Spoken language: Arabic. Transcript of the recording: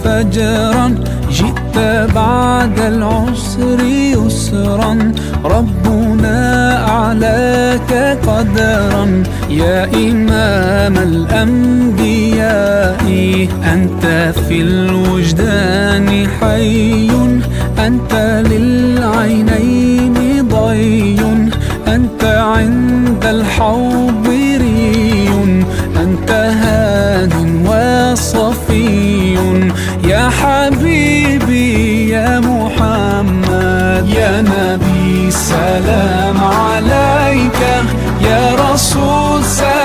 فجرا، جئت بعد العسر يسرا، ربنا أعلاك قدرا. يا إمام الأنبياء أنت في الوجدان حي، أنت للعينين ضي، أنت عند الحوض ري، أنت هاد وصفي. يا حبيبي يا محمد، يا نبي سلام عليك، يا رسول سلام